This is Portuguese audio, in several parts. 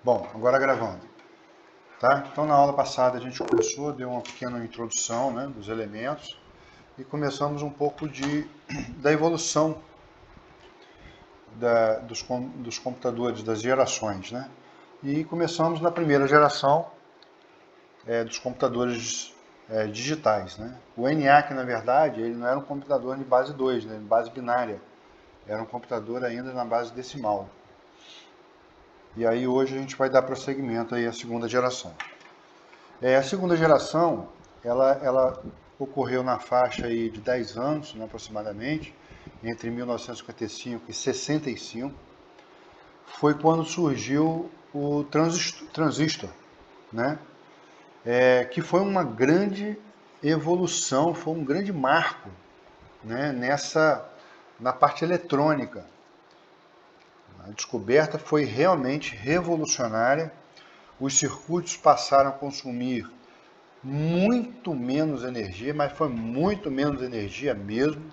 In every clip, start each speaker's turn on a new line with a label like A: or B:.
A: Bom, agora gravando. Tá? Então, na aula passada a gente começou, deu uma pequena introdução, né, dos elementos e começamos um pouco da evolução dos computadores, das gerações. Né? E começamos na primeira geração dos computadores digitais. Né? O ENIAC, na verdade, ele não era um computador de base 2, né, de base binária. Era um computador ainda na base decimal. E aí hoje a gente vai dar prosseguimento aí à segunda geração. A segunda geração, ela ocorreu na faixa aí de 10 anos, né, aproximadamente, entre 1955 e 65, foi quando surgiu o transistor, né, que foi uma grande evolução, foi um grande marco, né, na parte eletrônica. A descoberta foi realmente revolucionária. Os circuitos passaram a consumir muito menos energia, mas foi muito menos energia mesmo,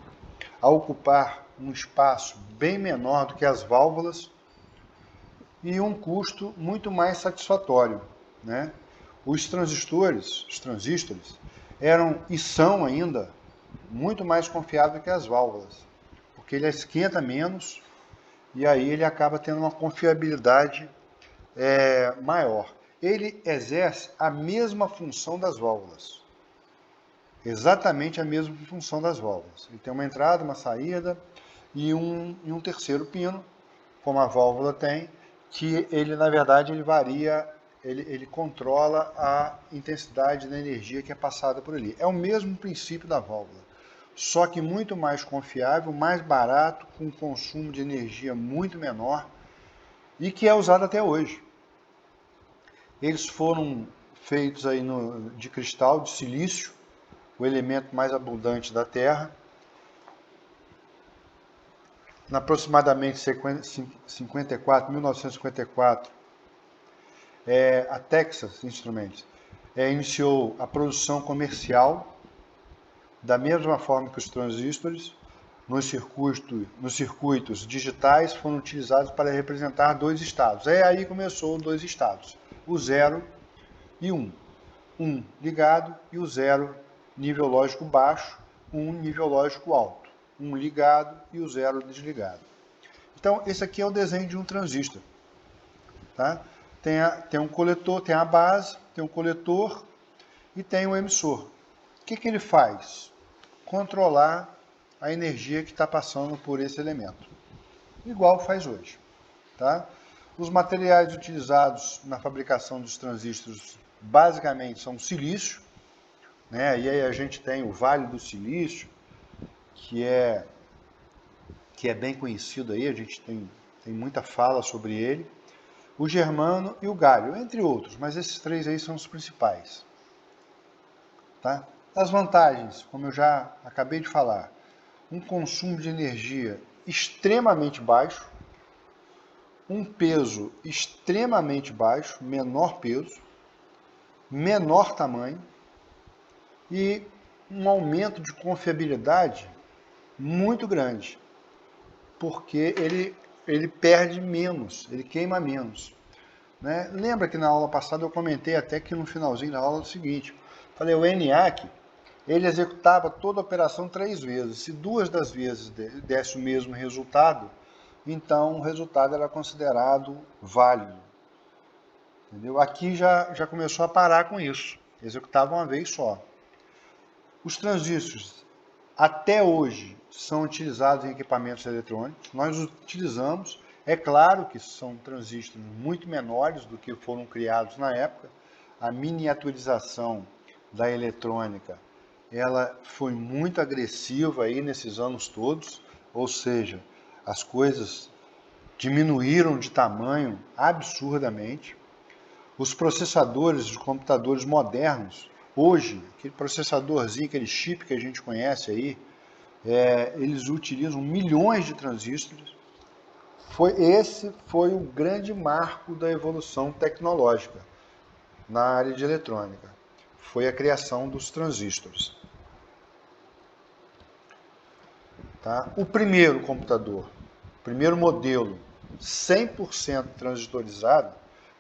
A: a ocupar um espaço bem menor do que as válvulas e um custo muito mais satisfatório. Né? Os transistores eram e são ainda muito mais confiáveis que as válvulas, porque ele esquenta menos e aí ele acaba tendo uma confiabilidade maior. Ele exerce a mesma função das válvulas. Exatamente a mesma função das válvulas. Ele tem uma entrada, uma saída e um terceiro pino, como a válvula tem, que ele, na verdade, ele varia, ele controla a intensidade da energia que é passada por ali. É o mesmo princípio da válvula, só que muito mais confiável, mais barato, com consumo de energia muito menor e que é usado até hoje. Eles foram feitos aí de cristal, de silício, o elemento mais abundante da Terra. Na aproximadamente 1954, a Texas Instruments iniciou a produção comercial da mesma forma que os transistores. Nos circuitos digitais foram utilizados para representar dois estados. Aí começou dois estados, o 0 e 1. 1 ligado e o 0 nível lógico baixo, 1 nível lógico alto. 1 ligado e o 0 desligado. Então, esse aqui é o desenho de um transistor. Tá? Tem um coletor, tem a base, tem um coletor e tem um emissor. O que ele faz? Controlar a energia que está passando por esse elemento. Igual faz hoje. Tá? Os materiais utilizados na fabricação dos transistores basicamente são silício, né? E aí a gente tem o Vale do Silício, que é bem conhecido aí, a gente tem muita fala sobre ele, o germano e o galho, entre outros, mas esses três aí são os principais. Tá? As vantagens, como eu já acabei de falar, um consumo de energia extremamente baixo, um peso extremamente baixo, menor peso, menor tamanho e um aumento de confiabilidade muito grande, porque ele perde menos, ele queima menos. Né? Lembra que na aula passada eu comentei até que no finalzinho da aula o seguinte, falei, o ENIAC, ele executava toda a operação 3 vezes. Se 2 das vezes desse o mesmo resultado, então o resultado era considerado válido. Entendeu? Aqui já começou a parar com isso. Executava uma vez só. Os transistores, até hoje, são utilizados em equipamentos eletrônicos. Nós utilizamos. É claro que são transistores muito menores do que foram criados na época. A miniaturização da eletrônica, ela foi muito agressiva aí nesses anos todos, ou seja, as coisas diminuíram de tamanho absurdamente. Os processadores de computadores modernos, hoje, aquele processadorzinho, aquele chip que a gente conhece aí, eles utilizam milhões de transistores. Esse foi o grande marco da evolução tecnológica na área de eletrônica. Foi a criação dos transistores. Tá? O primeiro computador, o primeiro modelo 100% transistorizado,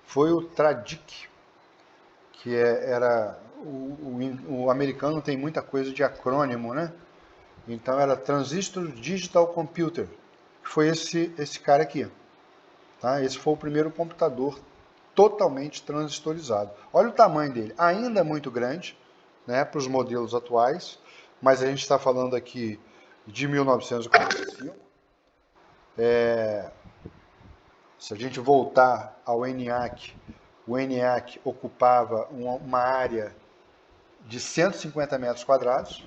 A: foi o TRADIC, que era... O americano tem muita coisa de acrônimo, né? Então era Transistor Digital Computer, que foi esse cara aqui. Tá? Esse foi o primeiro computador totalmente transistorizado. Olha o tamanho dele, ainda é muito grande, né, para os modelos atuais, mas a gente está falando aqui de 1945. Se a gente voltar ao ENIAC, o ENIAC ocupava uma área de 150 metros quadrados.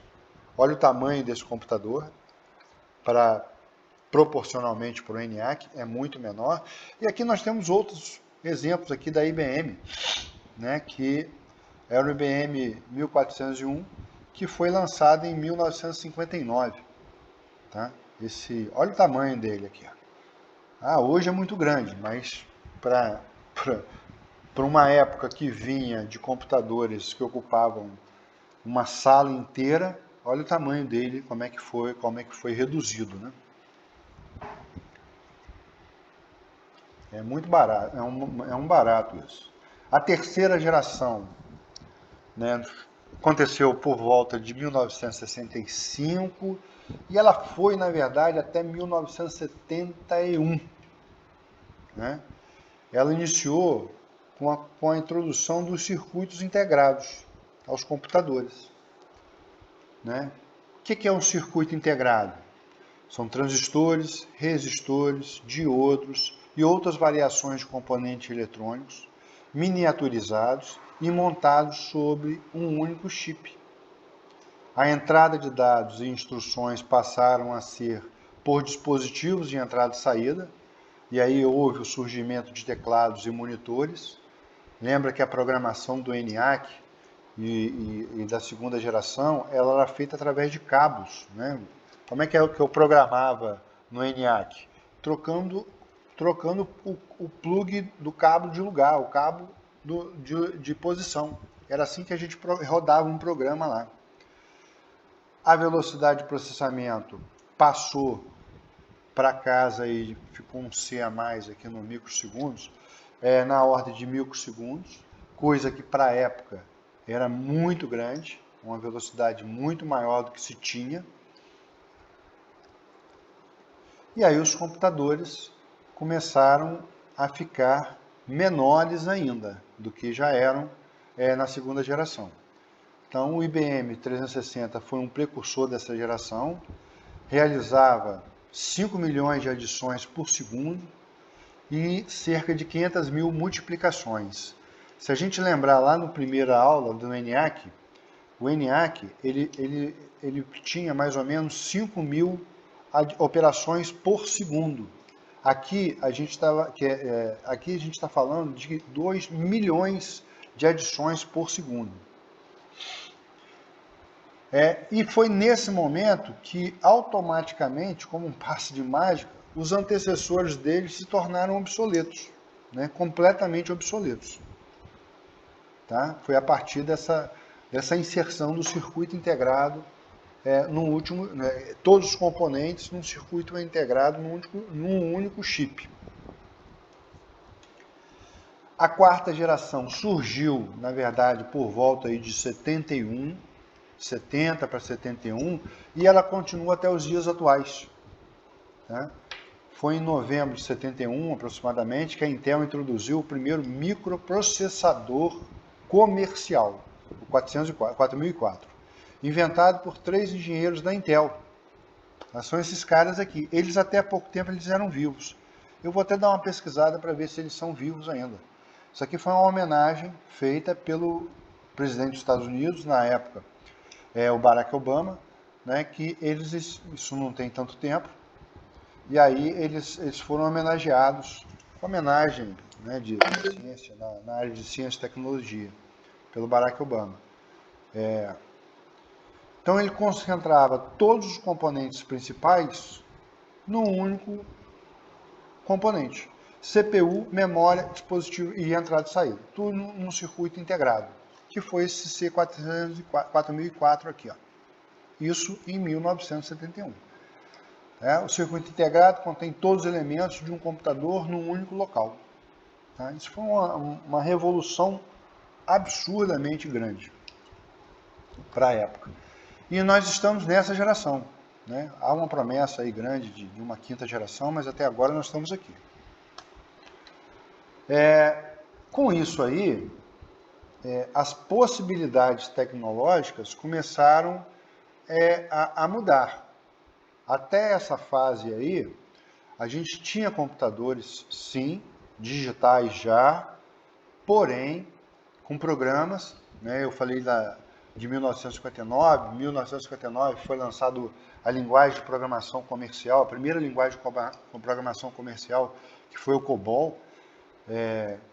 A: Olha o tamanho desse computador, proporcionalmente para o ENIAC, é muito menor. E aqui nós temos outros exemplos aqui da IBM, né, que era o IBM 1401, que foi lançado em 1959. Tá? Olha o tamanho dele aqui. Hoje é muito grande, mas para uma época que vinha de computadores que ocupavam uma sala inteira, olha o tamanho dele, como é que foi reduzido, né? É muito barato, é um barato isso. A terceira geração, né, aconteceu por volta de 1965 e ela foi, na verdade, até 1971. Né? Ela iniciou com a introdução dos circuitos integrados aos computadores. Né? O que é um circuito integrado? São transistores, resistores, diodos e outras variações de componentes eletrônicos miniaturizados e montados sobre um único chip. A entrada de dados e instruções passaram a ser por dispositivos de entrada e saída, e aí houve o surgimento de teclados e monitores. Lembra que a programação do ENIAC e da segunda geração, ela era feita através de cabos, né? Como é que eu programava no ENIAC? Trocando o plug do cabo de lugar, o cabo de posição. Era assim que a gente rodava um programa lá. A velocidade de processamento passou para casa e ficou um C a mais aqui no microsegundos, na ordem de microsegundos, coisa que para a época era muito grande, uma velocidade muito maior do que se tinha. E aí os computadores começaram a ficar menores ainda do que já eram na segunda geração. Então o IBM 360 foi um precursor dessa geração, realizava 5 milhões de adições por segundo e cerca de 500 mil multiplicações. Se a gente lembrar lá na primeira aula do ENIAC, o ENIAC ele tinha mais ou menos 5 mil operações por segundo. Aqui a gente está falando de 2 milhões de adições por segundo. E foi nesse momento que, automaticamente, como um passe de mágica, os antecessores deles se tornaram obsoletos, né? Completamente obsoletos. Tá? Foi a partir dessa inserção do circuito integrado, todos os componentes num circuito integrado num único chip. A quarta geração surgiu, na verdade, por volta aí de 70 para 71, e ela continua até os dias atuais. Tá? Foi em novembro de 71, aproximadamente, que a Intel introduziu o primeiro microprocessador comercial, o 4004, inventado por 3 engenheiros da Intel. São esses caras aqui. Eles até há pouco tempo eles eram vivos. Eu vou até dar uma pesquisada para ver se eles são vivos ainda. Isso aqui foi uma homenagem feita pelo presidente dos Estados Unidos, na época, o Barack Obama, né, que isso não tem tanto tempo, e aí eles foram homenageados, homenagem, né, de ciência, na área de ciência e tecnologia, pelo Barack Obama. Então ele concentrava todos os componentes principais num único componente. CPU, memória, dispositivo e entrada e saída. Tudo num circuito integrado, que foi esse C4004 aqui. Ó. Isso em 1971. O circuito integrado contém todos os elementos de um computador num único local. Tá? Isso foi uma revolução absurdamente grande para a época. E nós estamos nessa geração. Né? Há uma promessa aí grande de uma quinta geração, mas até agora nós estamos aqui. Com isso aí, as possibilidades tecnológicas começaram a mudar. Até essa fase aí, a gente tinha computadores, sim, digitais já, porém, com programas, né? Eu falei de 1959, 1959 foi lançado a linguagem de programação comercial, a primeira linguagem de programação comercial, que foi o COBOL.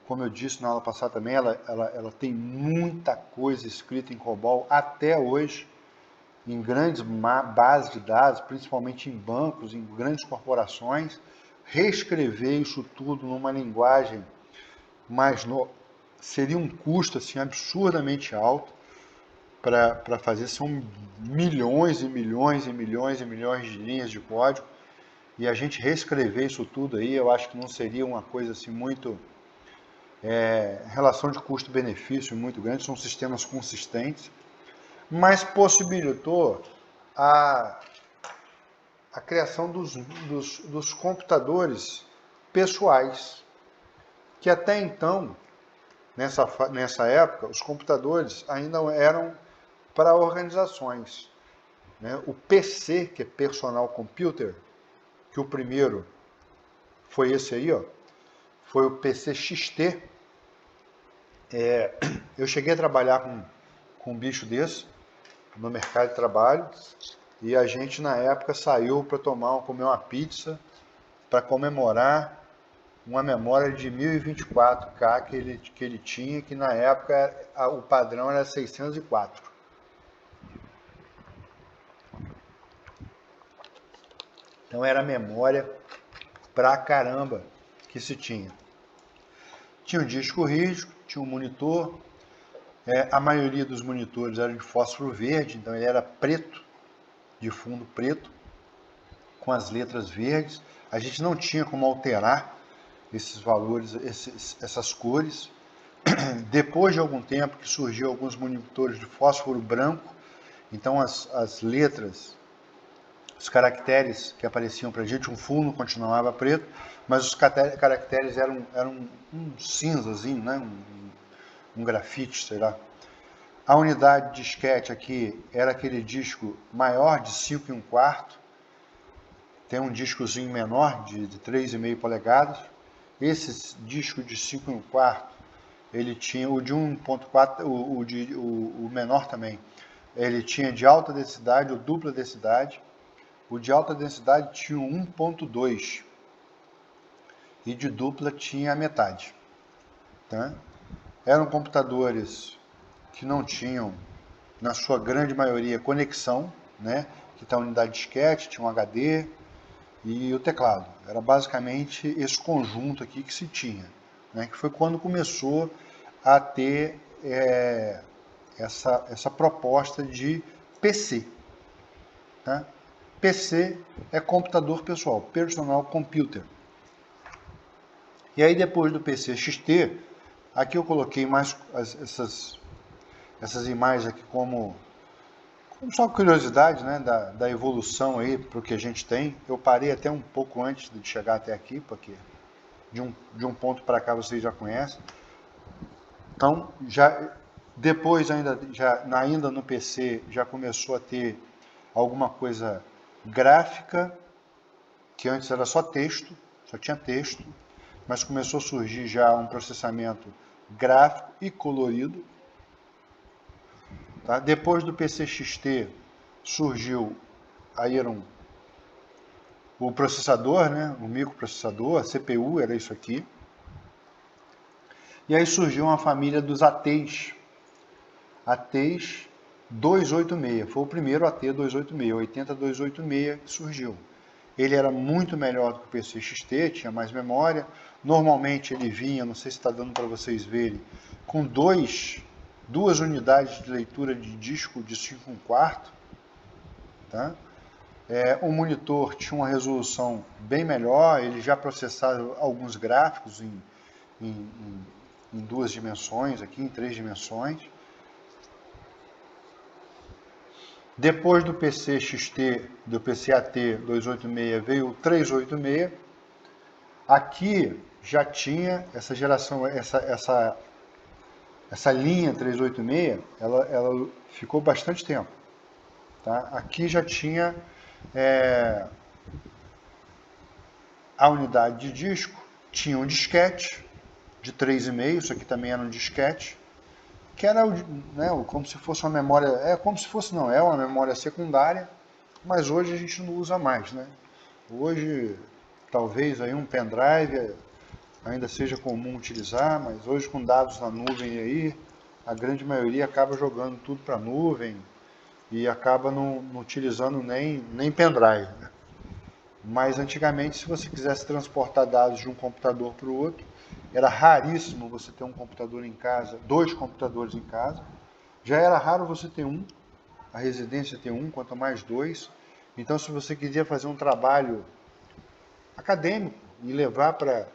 A: Como eu disse na aula passada também, ela tem muita coisa escrita em COBOL até hoje, em grandes bases de dados, principalmente em bancos, em grandes corporações. Reescrever isso tudo numa linguagem mais nova seria um custo assim, absurdamente alto para fazer. São milhões e milhões e milhões e milhões de linhas de código, e a gente reescrever isso tudo aí, eu acho que não seria uma coisa assim muito... relação de custo-benefício muito grande, são sistemas consistentes, mas possibilitou a criação dos computadores pessoais, que até então, nessa época, os computadores ainda eram para organizações. Né? O PC, que é Personal Computer, que o primeiro foi esse aí, ó, foi o PC XT. Eu cheguei a trabalhar com um bicho desse no mercado de trabalho, e a gente na época saiu para comer uma pizza para comemorar uma memória de 1024K que ele tinha, que na época o padrão era 604. Então era memória pra caramba que se tinha. Tinha um disco rígido, tinha um monitor. A maioria dos monitores eram de fósforo verde, então ele era preto, de fundo preto, com as letras verdes. A gente não tinha como alterar esses valores, essas cores. Depois de algum tempo que surgiu alguns monitores de fósforo branco, então as letras, os caracteres que apareciam para a gente, um fundo continuava preto, mas os caracteres eram um cinzazinho, né? um grafite, sei lá. A unidade de disquete aqui era aquele disco maior de 5 1/4, tem um discozinho menor de 3,5 polegadas. Esse disco de 5 1/4, ele tinha o de 1,4, o menor também, ele tinha de alta densidade ou dupla densidade. O de alta densidade tinha 1,2 e de dupla tinha a metade. Tá? Eram computadores que não tinham, na sua grande maioria, conexão, né? Que tá a unidade de disquete, tinha um HD e o teclado. Era basicamente esse conjunto aqui que se tinha, né? Que foi quando começou a ter essa proposta de PC. Tá? PC é computador pessoal, Personal Computer. E aí depois do PC XT, aqui eu coloquei mais essas imagens aqui como só curiosidade, né, da evolução aí para o que a gente tem. Eu parei até um pouco antes de chegar até aqui, porque de um ponto para cá vocês já conhecem. Então, depois ainda no PC já começou a ter alguma coisa gráfica, que antes era só texto, só tinha texto, mas começou a surgir já um processamento gráfico e colorido. Tá? Depois do PC XT surgiu aí o processador, né? O microprocessador, a CPU era isso aqui. E aí surgiu uma família dos ATs. ATs 286, foi o primeiro AT 286, 80286 que surgiu. Ele era muito melhor do que o PC XT, tinha mais memória. Normalmente ele vinha, não sei se está dando para vocês verem, com duas unidades de leitura de disco de 5 1/4. Tá? O monitor tinha uma resolução bem melhor, ele já processava alguns gráficos em 2 dimensões, aqui em 3 dimensões. Depois do PC XT, do PCAT 286, veio o 386. Aqui já tinha essa geração, essa linha 386, ela ficou bastante tempo. Tá? Aqui já tinha a unidade de disco, tinha um disquete de 3,5, isso aqui também era um disquete, que era como se fosse uma memória, é uma memória secundária, mas hoje a gente não usa mais, né? Hoje, talvez aí um pendrive ainda seja comum utilizar, mas hoje com dados na nuvem aí, a grande maioria acaba jogando tudo para a nuvem e acaba não utilizando nem pendrive, né? Mas antigamente, se você quisesse transportar dados de um computador para o outro, era raríssimo você ter um computador em casa, 2 computadores em casa. Já era raro você ter um, a residência ter um, quanto mais 2. Então, se você queria fazer um trabalho acadêmico e levar para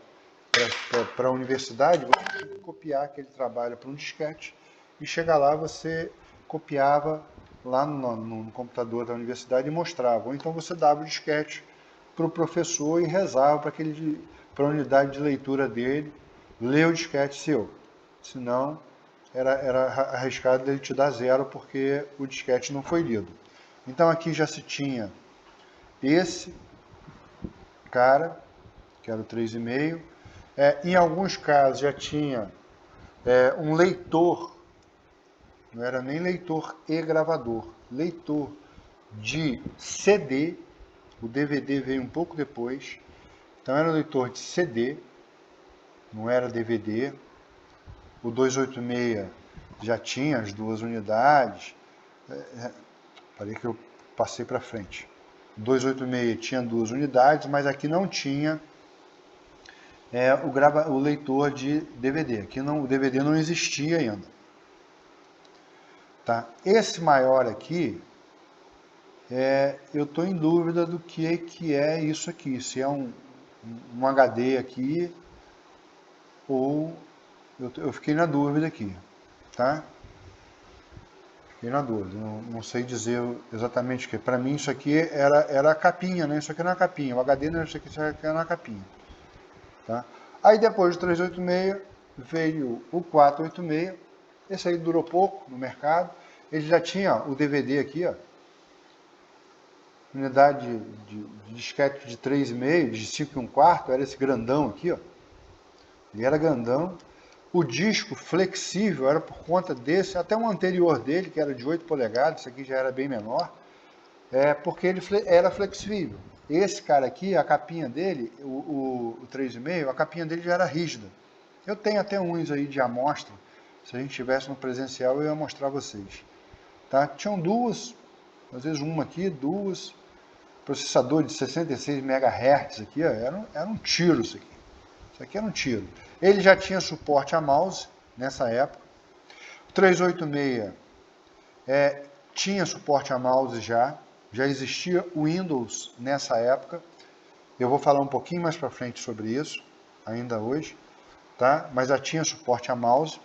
A: a universidade, você tinha que copiar aquele trabalho para um disquete e chegar lá, você copiava lá no computador da universidade e mostrava. Ou então você dava o disquete para o professor e rezava para a unidade de leitura dele ler o disquete seu. Senão, era arriscado dele te dar 0 porque o disquete não foi lido. Então aqui já se tinha esse cara, que era o 3,5. Em alguns casos já tinha um leitor, não era nem leitor e gravador, leitor de CD. O DVD veio um pouco depois, então era um leitor de CD, não era DVD. O 286 já tinha as 2 unidades. Parei que eu passei para frente. O 286 tinha 2 unidades, mas aqui não tinha o leitor de DVD. Aqui o DVD não existia ainda. Tá? Esse maior aqui, eu estou em dúvida do que é isso aqui. Se é um HD aqui ou... Eu fiquei na dúvida aqui. Tá? Fiquei na dúvida. Não sei dizer exatamente o que. Para mim isso aqui era a capinha, né? Isso aqui era uma capinha. O HD não era isso aqui era uma capinha. Tá? Aí depois do 386 veio o 486. Esse aí durou pouco no mercado. Ele já tinha o DVD aqui, ó. Unidade de disquete de 3,5, de 5 1/4, era esse grandão aqui, ó. Ele era grandão. O disco flexível era por conta desse, até um anterior dele, que era de 8 polegadas, esse aqui já era bem menor, porque ele era flexível. Esse cara aqui, a capinha dele, o 3,5, a capinha dele já era rígida. Eu tenho até uns aí de amostra, se a gente tivesse no presencial eu ia mostrar a vocês. Tá? Tinham 2, às vezes uma aqui, 2, processador de 66 MHz aqui, ó, era um tiro isso aqui. Isso aqui era um tiro. Ele já tinha suporte a mouse nessa época. O 386 tinha suporte a mouse já existia o Windows nessa época. Eu vou falar um pouquinho mais para frente sobre isso, ainda hoje, tá? Mas já tinha suporte a mouse.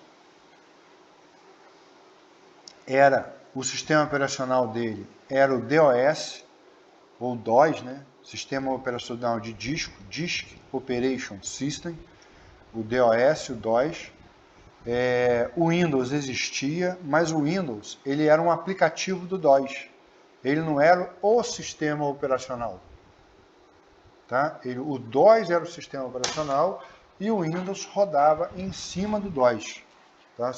A: O sistema operacional dele era o DOS, ou DOS, né? Sistema Operacional de Disco, Disk Operation System, o DOS, o DOS. O Windows existia, mas o Windows ele era um aplicativo do DOS. Ele não era o sistema operacional. Tá? O DOS era o sistema operacional e o Windows rodava em cima do DOS. Tá?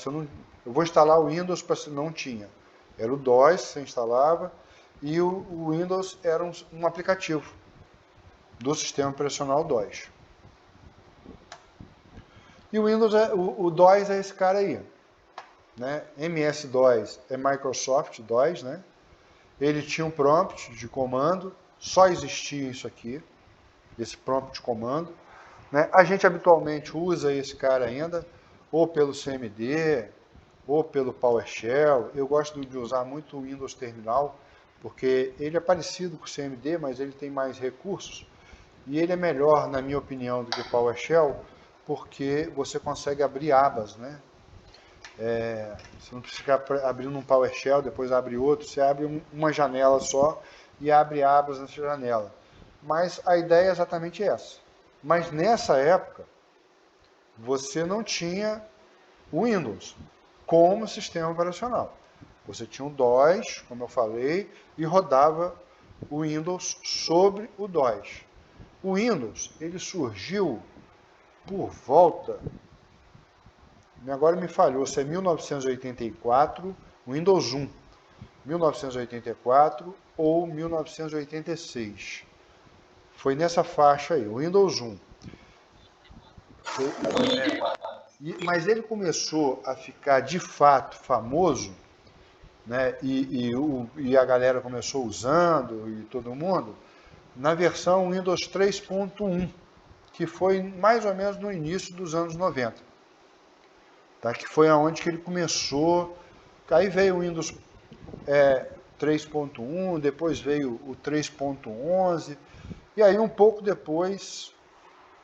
A: Eu vou instalar o Windows para se não tinha. Era o DOS, você instalava, e o Windows era um aplicativo do sistema operacional DOS. E o Windows, o DOS é esse cara aí. Né? MS-DOS é Microsoft DOS, né? Ele tinha um prompt de comando, só existia isso aqui, esse prompt de comando. Né? A gente habitualmente usa esse cara ainda, ou pelo CMD, ou pelo PowerShell. Eu gosto de usar muito o Windows Terminal, porque ele é parecido com o CMD, mas ele tem mais recursos. E ele é melhor, na minha opinião, do que o PowerShell, porque você consegue abrir abas, né? Você não precisa ficar abrindo um PowerShell, depois abre outro, você abre uma janela só e abre abas nessa janela. Mas a ideia é exatamente essa. Mas nessa época, você não tinha o Windows como sistema operacional. Você tinha o DOS, como eu falei, e rodava o Windows sobre o DOS. O Windows, ele surgiu por volta, agora me falhou, se é 1984, o Windows 1, 1984 ou 1986. Foi nessa faixa aí, o Windows 1. Mas ele começou a ficar de fato famoso, né? E a galera começou usando, e todo mundo, na versão Windows 3.1, que foi mais ou menos no início dos anos 90. Tá? Que foi aonde que ele começou. Aí veio o Windows 3.1, depois veio o 3.11, e aí um pouco depois,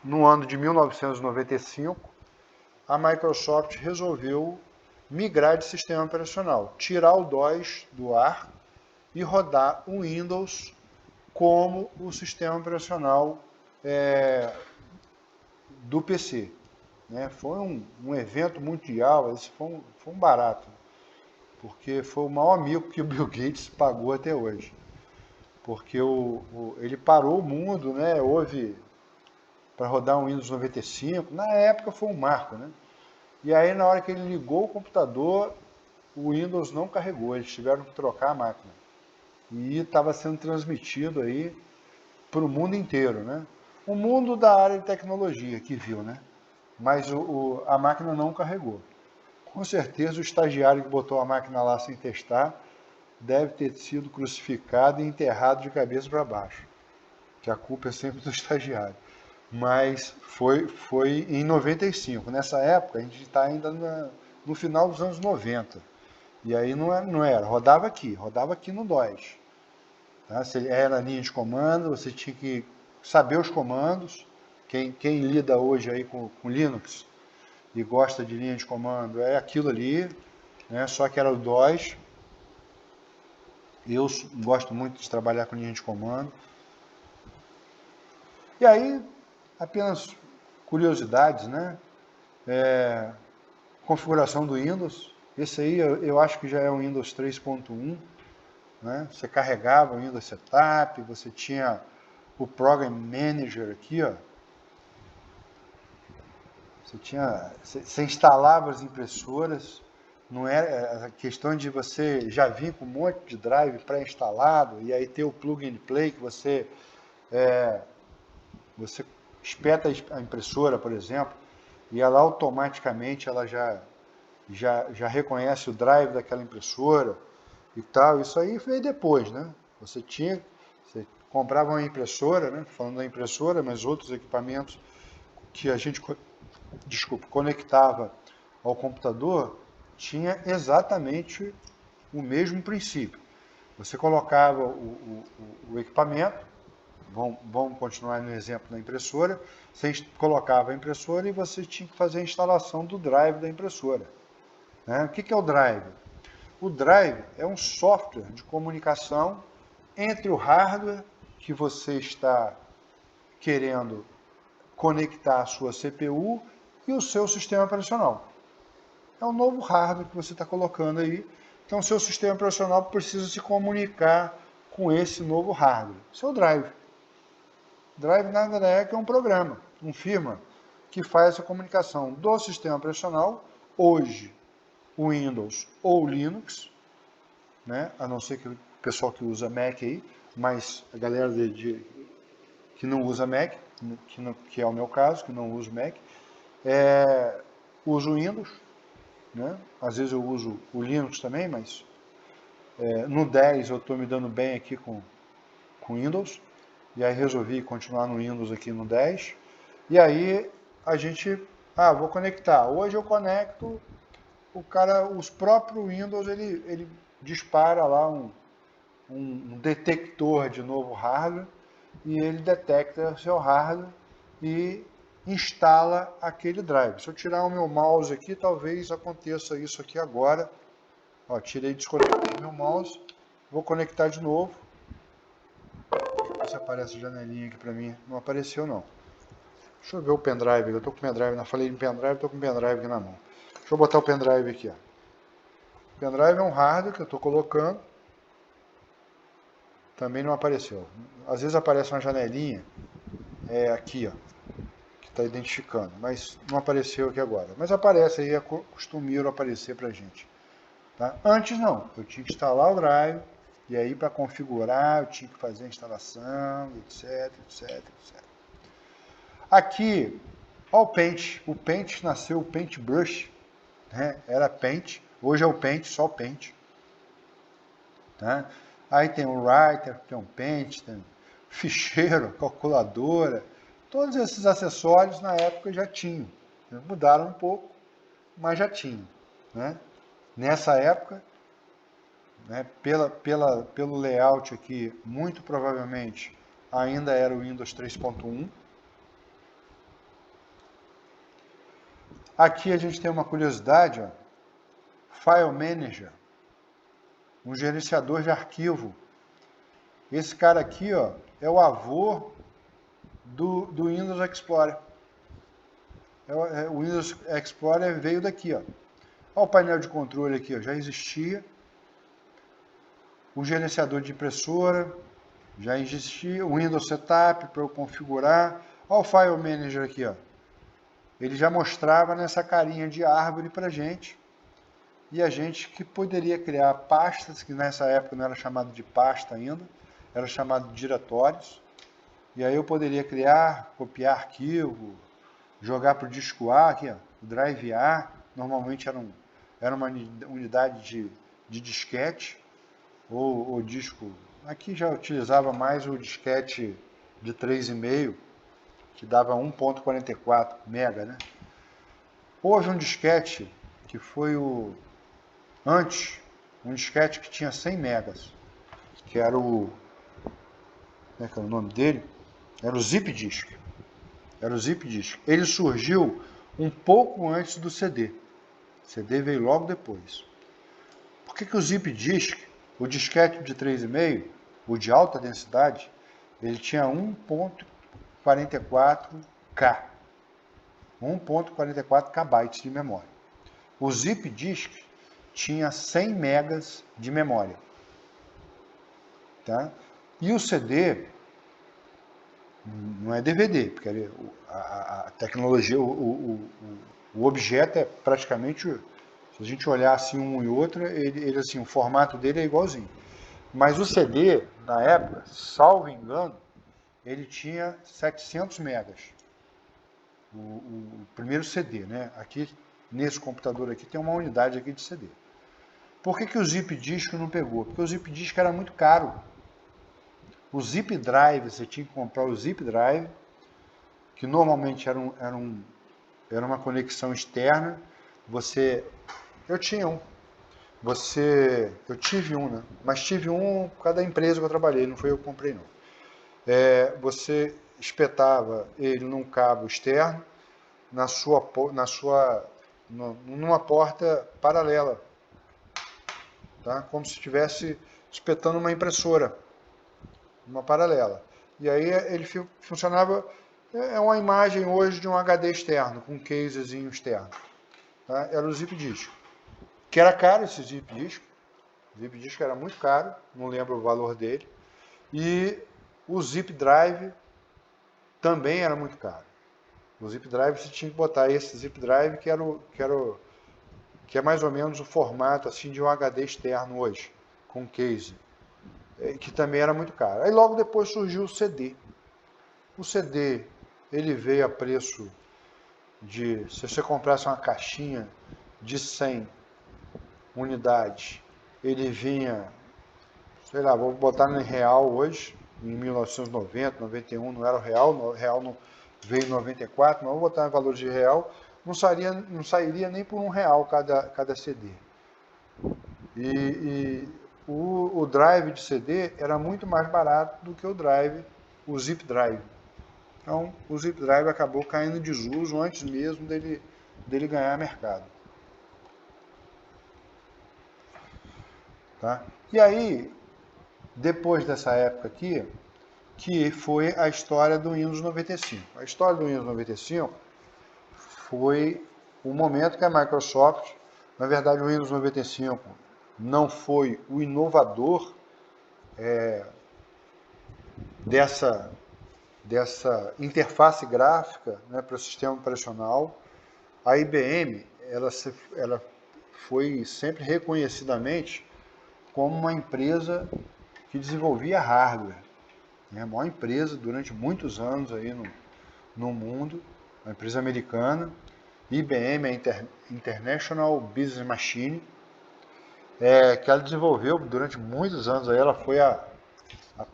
A: no ano de 1995, a Microsoft resolveu migrar de sistema operacional, tirar o DOS do ar e rodar o Windows como o sistema operacional do PC. Né? Foi um evento mundial, esse foi um barato, porque foi o maior amigo que o Bill Gates pagou até hoje. Porque ele parou o mundo, né? Houve para rodar um Windows 95, na época foi um marco, né? E aí na hora que ele ligou o computador, o Windows não carregou, eles tiveram que trocar a máquina. E estava sendo transmitido aí para o mundo inteiro, né? O mundo da área de tecnologia que viu, né? Mas a máquina não carregou. Com certeza o estagiário que botou a máquina lá sem testar deve ter sido crucificado e enterrado de cabeça para baixo. Que a culpa é sempre do estagiário. Mas foi em 95. Nessa época, a gente está ainda no final dos anos 90. E aí não era. Rodava aqui no DOS. Tá? Era linha de comando, você tinha que saber os comandos. Quem lida hoje aí com Linux e gosta de linha de comando é aquilo ali, né? Só que era o DOS. Eu gosto muito de trabalhar com linha de comando. E aí, apenas curiosidades, né? Configuração do Windows. Esse aí eu acho que já é o Windows 3.1. Né? Você carregava o Windows Setup, você tinha o Program Manager aqui, ó. Você instalava as impressoras, não era a questão de você já vir com um monte de drive pré-instalado e aí ter o plug and play que você espeta a impressora, por exemplo, e ela automaticamente já reconhece o drive daquela impressora e tal. Isso aí veio depois, né? Você comprava uma impressora, né? Falando da impressora, mas outros equipamentos que a gente, conectava ao computador, tinha exatamente o mesmo princípio. Você colocava o equipamento, vamos continuar no exemplo da impressora, você colocava a impressora e você tinha que fazer a instalação do drive da impressora. Né? O que é o drive? O drive é um software de comunicação entre o hardware que você está querendo conectar à sua CPU e o seu sistema operacional. É um novo hardware que você está colocando aí. Então, o seu sistema operacional precisa se comunicar com esse novo hardware. Seu drive. Drive nada é que é um programa, um firmware, que faz essa comunicação do sistema operacional, hoje, o Windows ou Linux, né? A não ser que o pessoal que usa Mac aí, mas a galera que não usa Mac, que é o meu caso, que não uso Mac, uso o Windows, né? Às vezes eu uso o Linux também, mas no 10 eu estou me dando bem aqui com Windows, e aí resolvi continuar no Windows aqui no 10, e aí a gente, vou conectar, hoje eu conecto, os próprios Windows, ele dispara lá um detector de novo hardware, e ele detecta o seu hardware e instala aquele drive. Se eu tirar o meu mouse aqui, talvez aconteça isso aqui agora. Ó, tirei, desconectei meu mouse, vou conectar de novo. Deixa eu ver se aparece a janelinha aqui para mim. Não apareceu não. Deixa eu ver o pendrive. Eu estou com o pendrive, não falei em pendrive, estou com o pendrive aqui na mão. Deixa eu botar o pendrive aqui. Ó. O pendrive é um hardware que eu estou colocando. Também não apareceu. Às vezes aparece uma janelinha aqui, ó, que está identificando, mas não apareceu aqui agora. Mas aparece aí, é costumeiro aparecer para a gente. Tá? Antes não, eu tinha que instalar o drive, e aí para configurar eu tinha que fazer a instalação, etc, etc, etc. Aqui, ó, o Paint nasceu, o Paintbrush, né? Era Paint, hoje é o Paint, só o Paint. Tá? Aí tem o Writer, tem o Paint, tem ficheiro, calculadora, todos esses acessórios na época já tinham. Mudaram um pouco, mas já tinham. Né? Nessa época, né, pelo layout aqui, muito provavelmente ainda era o Windows 3.1. Aqui a gente tem uma curiosidade, ó, File Manager, um gerenciador de arquivo. Esse cara aqui, ó, é o avô do Windows Explorer. O Windows Explorer veio daqui, ó. Olha o painel de controle aqui, ó, já existia. O gerenciador de impressora já existia. O Windows Setup para eu configurar. Olha o File Manager aqui, ó. Ele já mostrava nessa carinha de árvore para gente. E a gente que poderia criar pastas, que nessa época não era chamado de pasta ainda, era chamado de diretórios. E aí eu poderia criar, copiar arquivo, jogar para o disco A, aqui, ó, o Drive A, normalmente era uma unidade de disquete, ou disco, aqui já utilizava mais o disquete de 3,5, que dava 1.44 mega, né? Houve um disquete que foi antes, um disquete que tinha 100 megas, que era como é que é o nome dele? Era o Zip Disk. Era o Zip Disk. Ele surgiu um pouco antes do CD. O CD veio logo depois. Por que o Zip Disk, o disquete de 3,5, o de alta densidade, ele tinha 1.44K. 1.44 KB de memória. O Zip Disk tinha 100 megas de memória. Tá? E o CD não é DVD, porque a tecnologia, o objeto é praticamente, se a gente olhar assim um e outro, ele assim, o formato dele é igualzinho. Mas o CD, na época, salvo engano, ele tinha 700 megas. O primeiro CD, né? Aqui, nesse computador aqui, tem uma unidade aqui de CD. Por que o Zip Disk não pegou? Porque o Zip Disk era muito caro. O Zip Drive, você tinha que comprar o Zip Drive, que normalmente era uma conexão externa. Eu tinha um. Eu tive um, né? Mas tive um por causa da empresa que eu trabalhei, não foi eu que comprei, não. Você espetava ele num cabo externo, numa porta paralela, tá? Como se estivesse espetando uma impressora, uma paralela. E aí ele funcionava, é uma imagem hoje de um HD externo, com um casezinho externo. Tá? Era o Zip Disk. Que era caro esse Zip Disk. O Zip Disk era muito caro, não lembro o valor dele. E o Zip Drive também era muito caro. O Zip Drive você tinha que botar esse Zip Drive que é mais ou menos o formato assim de um HD externo hoje, com case, que também era muito caro. Aí logo depois surgiu o CD. O CD ele veio a preço de, se você comprasse uma caixinha de 100 unidades, ele vinha, sei lá, vou botar em real hoje, em 1990, 91, não era o real não veio em 94, mas vou botar em valor de real, não sairia nem por R$1 cada CD. E o drive de CD era muito mais barato do que o Zip Drive. Então, o Zip Drive acabou caindo em desuso antes mesmo dele ganhar mercado. Tá? E aí, depois dessa época aqui, que foi a história do Windows 95. A história do Windows 95 foi o momento que a Microsoft, na verdade o Windows 95 não foi o inovador dessa interface gráfica, né, para o sistema operacional. A IBM ela foi sempre reconhecidamente como uma empresa que desenvolvia hardware. Né, a maior empresa durante muitos anos aí no mundo, uma empresa americana. IBM é International Business Machine, que ela desenvolveu durante muitos anos. Aí ela foi a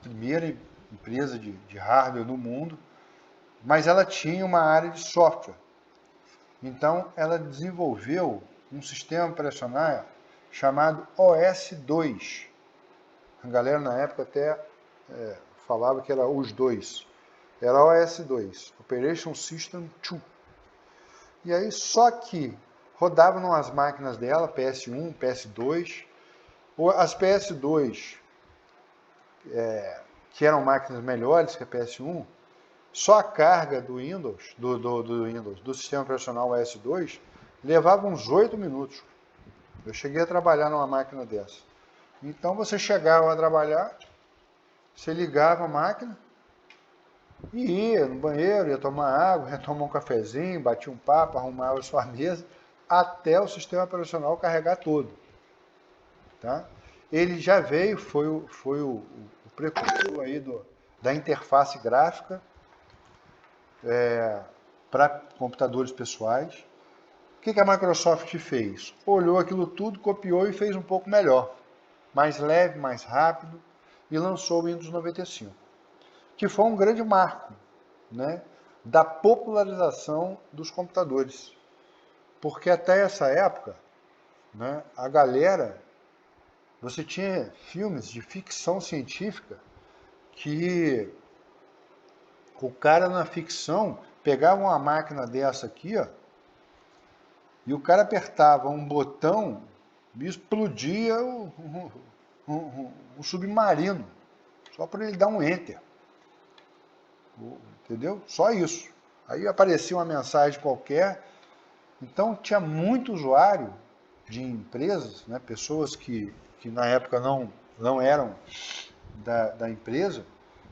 A: primeira empresa de hardware no mundo, mas ela tinha uma área de software. Então, ela desenvolveu um sistema operacional chamado OS2. A galera na época até falava que era os dois. Era OS2, Operation System 2. E aí, só que rodava nas máquinas dela, PS1, PS2. As PS2, que eram máquinas melhores que a PS1, só a carga do Windows, do sistema operacional OS2, levava uns 8 minutos. Eu cheguei a trabalhar numa máquina dessa. Então você chegava a trabalhar, você ligava a máquina e ia no banheiro, ia tomar água, ia tomar um cafezinho, batia um papo, arrumava a sua mesa, até o sistema operacional carregar todo. Tá? Ele já veio, foi o precursor aí da interface gráfica para computadores pessoais. O que a Microsoft fez? Olhou aquilo tudo, copiou e fez um pouco melhor. Mais leve, mais rápido, e lançou o Windows 95. Que foi um grande marco, né, da popularização dos computadores. Porque até essa época, né, a galera, você tinha filmes de ficção científica que o cara na ficção pegava uma máquina dessa aqui, ó, e o cara apertava um botão e explodia o submarino, só para ele dar um enter. Entendeu? Só isso. Aí aparecia uma mensagem qualquer. Então tinha muito usuário de empresas, né, pessoas que na época não eram da empresa,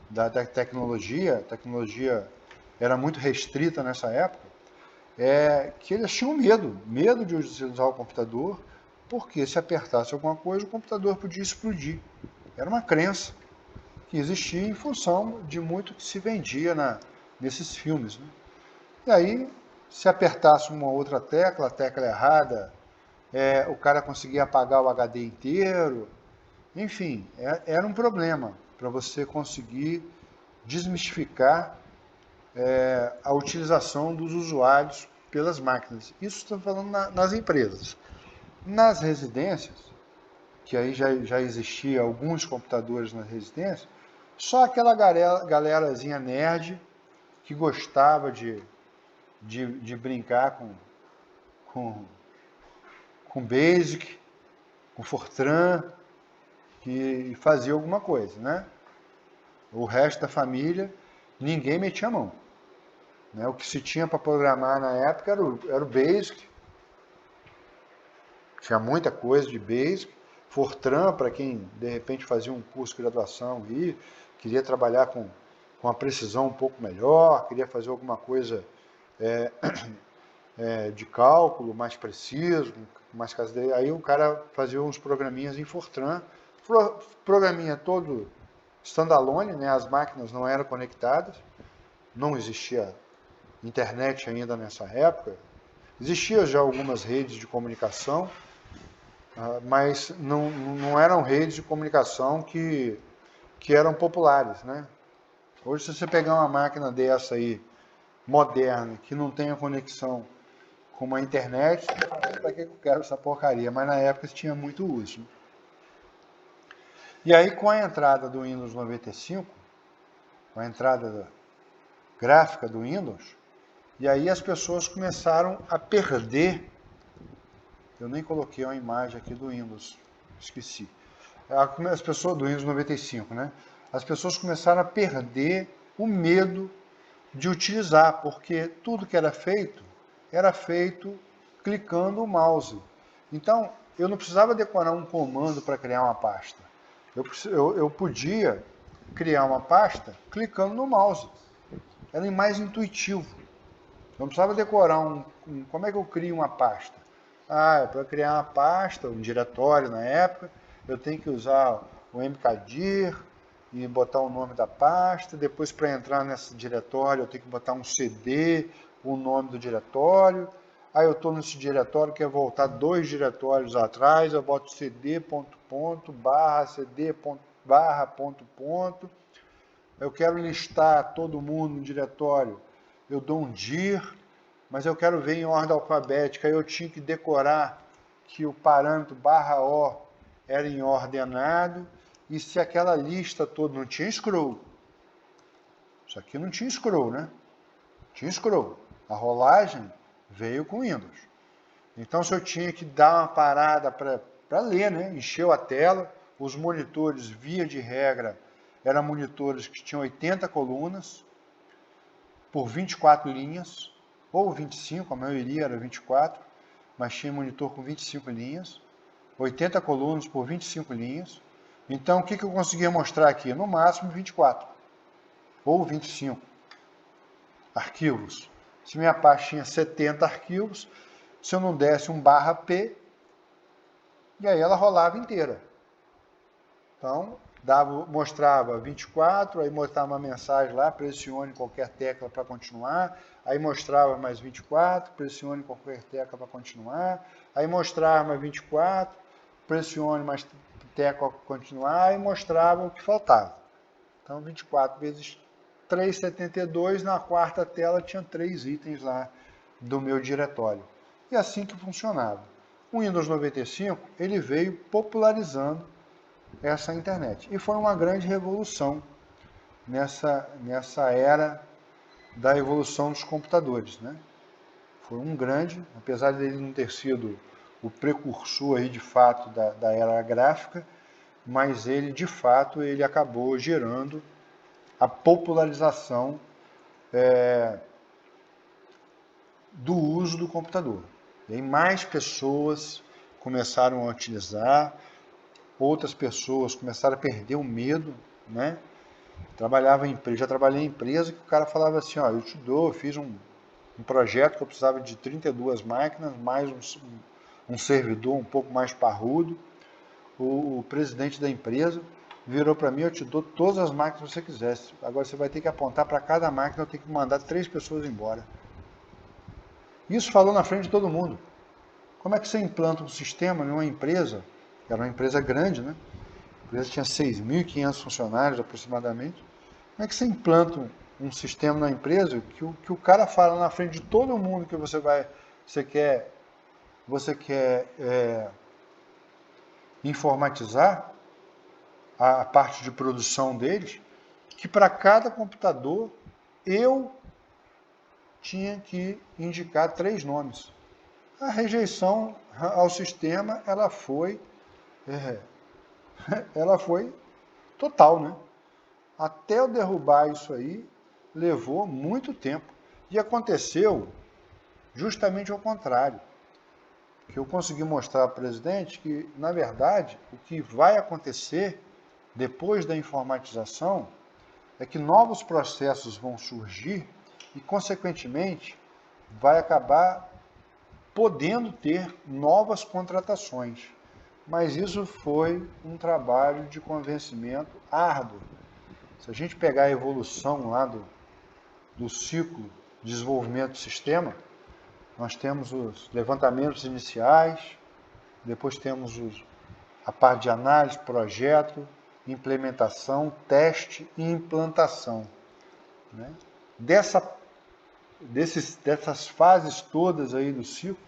A: da tecnologia, a tecnologia era muito restrita nessa época, que eles tinham medo de utilizar o computador, porque se apertasse alguma coisa, o computador podia explodir. Era uma crença que existia em função de muito que se vendia nesses filmes. Né? E aí, se apertasse uma outra tecla, a tecla errada, o cara conseguia apagar o HD inteiro. Enfim, era um problema para você conseguir desmistificar a utilização dos usuários pelas máquinas. Isso estou falando nas empresas. Nas residências, que aí já existia alguns computadores nas residências, só aquela galerazinha nerd que gostava de brincar com Basic, com Fortran, que fazia alguma coisa, né? O resto da família, ninguém metia a mão. Né? O que se tinha para programar na época era o Basic, tinha muita coisa de Basic, Fortran, para quem de repente fazia um curso de graduação e queria trabalhar com uma precisão um pouco melhor, queria fazer alguma coisa de cálculo mais preciso, mais caseiro. Aí o cara fazia uns programinhas em Fortran, programinha todo standalone, né? As máquinas não eram conectadas, não existia internet ainda nessa época, existiam já algumas redes de comunicação, mas não eram redes de comunicação que eram populares, né? Hoje, se você pegar uma máquina dessa aí, moderna, que não tenha conexão com uma internet, para que eu quero essa porcaria? Mas na época tinha muito uso. E aí, com a entrada do Windows 95, com a entrada gráfica do Windows, e aí as pessoas começaram a perder. Eu nem coloquei uma imagem aqui do Windows, esqueci. As pessoas do Windows 95, né? As pessoas começaram a perder o medo de utilizar, porque tudo que era feito clicando o mouse. Então, eu não precisava decorar um comando para criar uma pasta. Eu podia criar uma pasta clicando no mouse. Era mais intuitivo. Eu não precisava decorar como é que eu crio uma pasta? Para criar uma pasta, um diretório na época, eu tenho que usar o mkdir e botar o nome da pasta. Depois, para entrar nesse diretório, eu tenho que botar um cd, o nome do diretório. Aí eu estou nesse diretório, quer voltar 2 diretórios atrás, eu boto cd ponto ponto, barra cd ponto, barra ponto ponto. Eu quero listar todo mundo no diretório, eu dou um dir, mas eu quero ver em ordem alfabética, aí eu tinha que decorar que o parâmetro barra O era em ordenado, e se aquela lista toda não tinha scroll. Isso aqui não tinha scroll, né? Tinha scroll. A rolagem veio com Windows. Então, se eu tinha que dar uma parada para ler, né? Encheu a tela, os monitores, via de regra, eram monitores que tinham 80 colunas por 24 linhas, ou 25, a maioria era 24, mas tinha monitor com 25 linhas, 80 colunas por 25 linhas. Então, o que eu conseguia mostrar aqui? No máximo 24, ou 25 arquivos. Se minha pasta tinha 70 arquivos, se eu não desse um barra P, e aí ela rolava inteira. Então, mostrava 24, aí mostrava uma mensagem lá, pressione qualquer tecla para continuar, aí mostrava mais 24, pressione qualquer tecla para continuar, aí mostrava mais 24, pressione mais tecla para continuar, aí mostrava o que faltava. Então, 24 vezes 3,72, na quarta tela tinha 3 itens lá do meu diretório. E assim que funcionava. O Windows 95, ele veio popularizando essa internet. E foi uma grande revolução nessa era da evolução dos computadores, né? Foi um grande, apesar dele não ter sido o precursor aí de fato da era gráfica, mas ele de fato ele acabou gerando a popularização do uso do computador. E aí mais pessoas começaram a utilizar, outras pessoas começaram a perder o medo, né? Já trabalhei em empresa que o cara falava assim, ó, eu fiz um projeto que eu precisava de 32 máquinas, mais um servidor um pouco mais parrudo. O presidente da empresa virou para mim, eu te dou todas as máquinas que você quisesse. Agora você vai ter que apontar para cada máquina, eu tenho que mandar 3 pessoas embora. Isso falou na frente de todo mundo. Como é que você implanta um sistema em uma empresa, era uma empresa grande, né? A empresa tinha 6.500 funcionários aproximadamente. Como é que você implanta um sistema na empresa que o cara fala na frente de todo mundo que você quer informatizar a parte de produção deles, que para cada computador eu tinha que indicar 3 nomes. A rejeição ao sistema ela foi total, né? Até eu derrubar isso aí, levou muito tempo. E aconteceu justamente ao contrário. Que eu consegui mostrar ao presidente que, na verdade, o que vai acontecer depois da informatização é que novos processos vão surgir e, consequentemente, vai acabar podendo ter novas contratações. Mas isso foi um trabalho de convencimento árduo. Se a gente pegar a evolução lá do ciclo de desenvolvimento do sistema, nós temos os levantamentos iniciais, depois temos a parte de análise, projeto, implementação, teste e implantação. Né? Dessas fases todas aí do ciclo,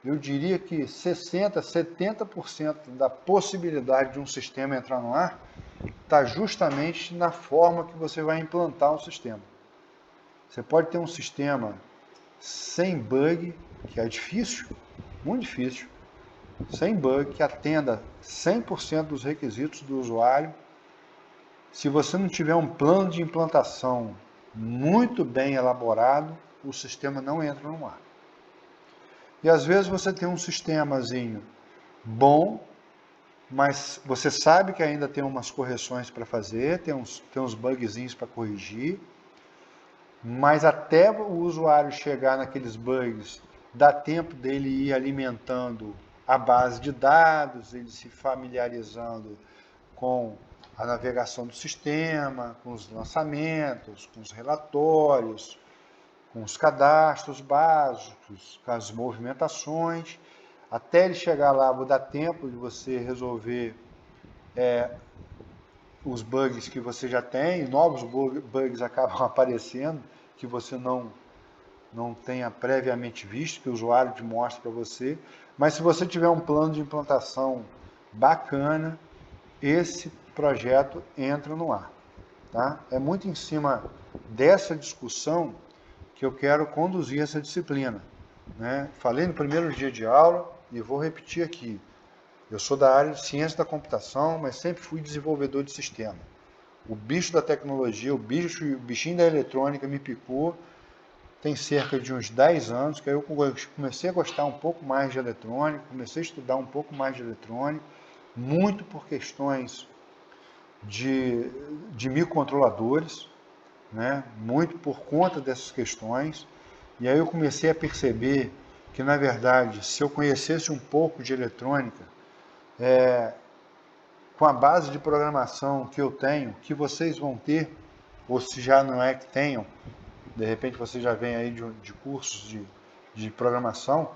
A: eu diria que 60%, 70% da possibilidade de um sistema entrar no ar está justamente na forma que você vai implantar um sistema. Você pode ter um sistema sem bug, que é difícil, muito difícil, sem bug, que atenda 100% dos requisitos do usuário. Se você não tiver um plano de implantação muito bem elaborado, o sistema não entra no ar. E às vezes você tem um sistemazinho bom, mas você sabe que ainda tem umas correções para fazer, tem uns bugzinhos para corrigir, mas até o usuário chegar naqueles bugs, dá tempo dele ir alimentando a base de dados, ele se familiarizando com a navegação do sistema, com os lançamentos, com os relatórios, com os cadastros básicos, com as movimentações. Até ele chegar lá, vou dar tempo de você resolver os bugs que você já tem, novos bugs acabam aparecendo, que você não tenha previamente visto, que o usuário te mostra para você. Mas se você tiver um plano de implantação bacana, esse projeto entra no ar. Tá? É muito em cima dessa discussão que eu quero conduzir essa disciplina. Né? Falei no primeiro dia de aula e vou repetir aqui. Eu sou da área de ciência da computação, mas sempre fui desenvolvedor de sistema. O bicho da tecnologia, o bichinho da eletrônica me picou tem cerca de uns 10 anos, que aí eu comecei a gostar um pouco mais de eletrônica, comecei a estudar um pouco mais de eletrônica, muito por questões de microcontroladores, né? Muito por conta dessas questões. E aí eu comecei a perceber que, na verdade, se eu conhecesse um pouco de eletrônica, com a base de programação que eu tenho, que vocês vão ter, ou se já não é que tenham, de repente você já vem aí de cursos de programação,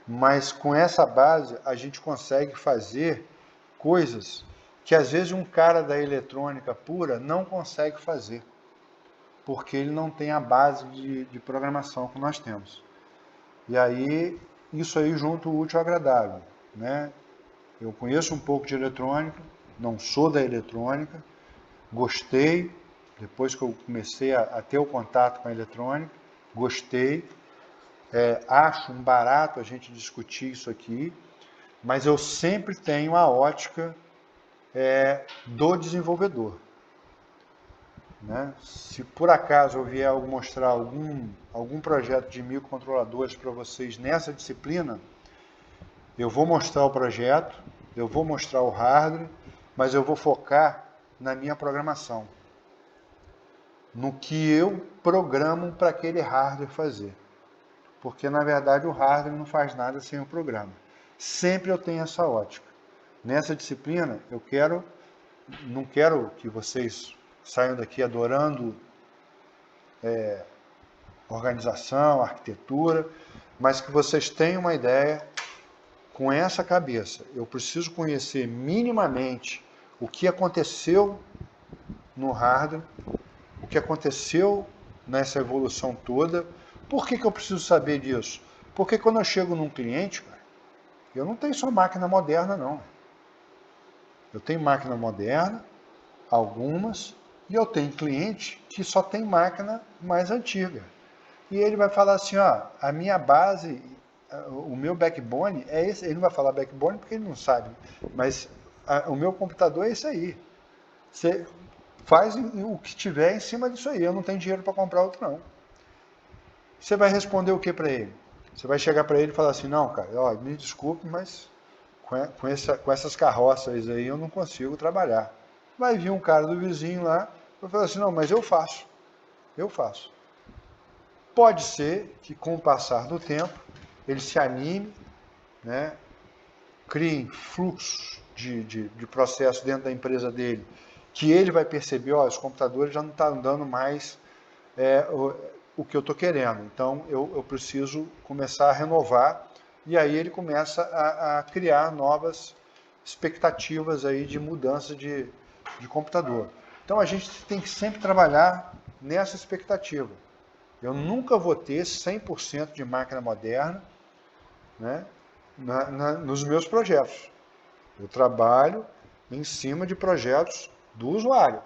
A: mas com essa base a gente consegue fazer coisas que às vezes um cara da eletrônica pura não consegue fazer, porque ele não tem a base de programação que nós temos. E aí, isso aí junto o útil ao agradável, né? Eu conheço um pouco de eletrônica, não sou da eletrônica, gostei, depois que eu comecei a ter o contato com a eletrônica, gostei, acho um barato a gente discutir isso aqui, mas eu sempre tenho a ótica do desenvolvedor. Né? Se por acaso eu vier mostrar algum projeto de microcontroladores para vocês nessa disciplina, eu vou mostrar o projeto, eu vou mostrar o hardware, mas eu vou focar na minha programação, no que eu programo para aquele hardware fazer. Porque, na verdade, o hardware não faz nada sem o programa. Sempre eu tenho essa ótica. Nessa disciplina, não quero que vocês saiam daqui adorando organização, arquitetura, mas que vocês tenham uma ideia com essa cabeça. Eu preciso conhecer minimamente o que aconteceu no hardware, o que aconteceu nessa evolução toda. Por que eu preciso saber disso? Porque quando eu chego num cliente, cara, eu não tenho só máquina moderna, não. Eu tenho máquina moderna, algumas, e eu tenho cliente que só tem máquina mais antiga. E ele vai falar assim, ó, a minha base, o meu backbone é esse. Ele não vai falar backbone porque ele não sabe, mas o meu computador é esse aí. Você faz o que tiver em cima disso aí, eu não tenho dinheiro para comprar outro não. Você vai responder o que para ele? Você vai chegar para ele e falar assim, não, cara, ó, me desculpe, mas com essas carroças aí eu não consigo trabalhar. Vai vir um cara do vizinho lá, vai falar assim, não, mas eu faço. Pode ser que com o passar do tempo ele se anime, né, crie fluxos de processo dentro da empresa dele, que ele vai perceber, ó, os computadores já não estão dando mais o que eu estou querendo. Então eu preciso começar a renovar, e aí ele começa a criar novas expectativas aí de mudança de computador. Então a gente tem que sempre trabalhar nessa expectativa. Eu nunca vou ter 100% de máquina moderna, né, nos meus projetos. Eu trabalho em cima de projetos do usuário.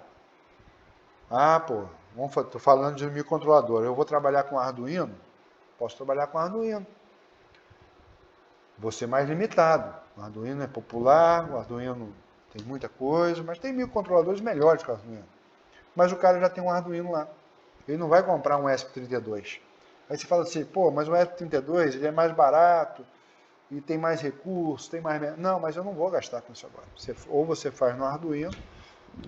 A: Ah, pô, Estou falando de microcontrolador. Eu vou trabalhar com Arduino? Posso trabalhar com Arduino. Vou ser mais limitado. O Arduino é popular, o Arduino tem muita coisa, mas tem microcontroladores melhores que o Arduino. Mas o cara já tem um Arduino lá. Ele não vai comprar um ESP32. Aí você fala assim, pô, mas o ESP32 ele é mais barato e tem mais recursos, tem mais... Não, mas eu não vou gastar com isso agora. Ou você faz no Arduino,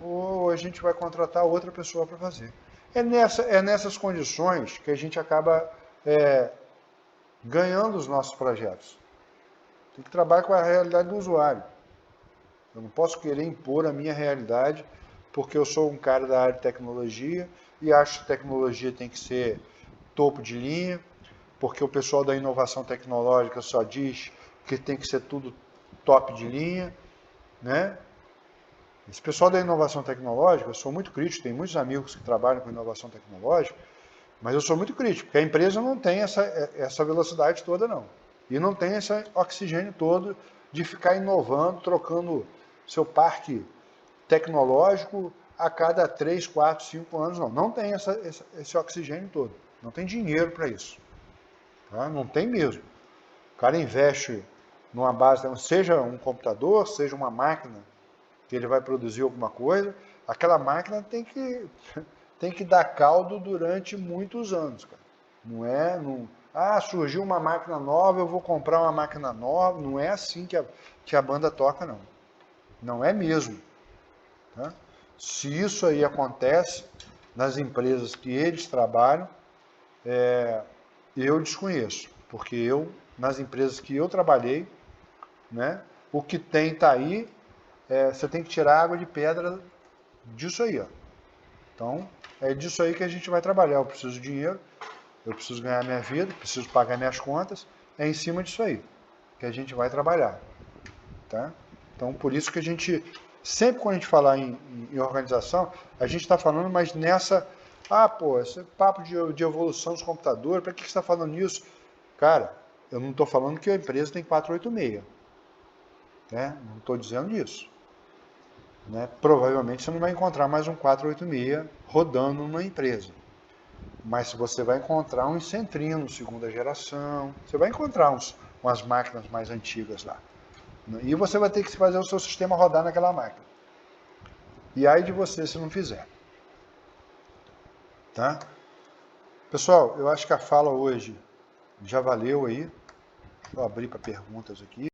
A: ou a gente vai contratar outra pessoa para fazer. É nessas condições que a gente acaba ganhando os nossos projetos. Tem que trabalhar com a realidade do usuário. Eu não posso querer impor a minha realidade porque eu sou um cara da área de tecnologia e acho que tecnologia tem que ser topo de linha, porque o pessoal da inovação tecnológica só diz que tem que ser tudo top de linha, né? Esse pessoal da inovação tecnológica, eu sou muito crítico, tem muitos amigos que trabalham com inovação tecnológica, mas eu sou muito crítico, porque a empresa não tem essa velocidade toda, não. E não tem esse oxigênio todo de ficar inovando, trocando seu parque tecnológico a cada 3, 4, 5 anos, não. Não tem esse oxigênio todo. Não tem dinheiro para isso. Tá? Não tem mesmo. O cara investe numa base, seja um computador, seja uma máquina, que ele vai produzir alguma coisa, aquela máquina tem que dar caldo durante muitos anos, cara. Não é, surgiu uma máquina nova, eu vou comprar uma máquina nova. Não é assim que a banda toca, não. Não é mesmo. Tá? Se isso aí acontece nas empresas que eles trabalham, eu desconheço, porque nas empresas que eu trabalhei, né, o que tem está aí, você tem que tirar água de pedra disso aí. Ó. Então, é disso aí que a gente vai trabalhar. Eu preciso de dinheiro, eu preciso ganhar minha vida, preciso pagar minhas contas, é em cima disso aí que a gente vai trabalhar. Tá? Então, por isso que a gente, sempre quando a gente falar em organização, a gente está falando, mas nessa, esse papo de evolução dos computadores, para que você está falando nisso? Cara, eu não estou falando que a empresa tem 486, né? Não estou dizendo isso. Né? Provavelmente você não vai encontrar mais um 486 rodando numa empresa. Mas você vai encontrar um Centrino segunda geração, você vai encontrar umas máquinas mais antigas lá. E você vai ter que fazer o seu sistema rodar naquela máquina. E aí de você se não fizer. Tá? Pessoal, eu acho que a fala hoje já valeu aí. Vou abrir para perguntas aqui.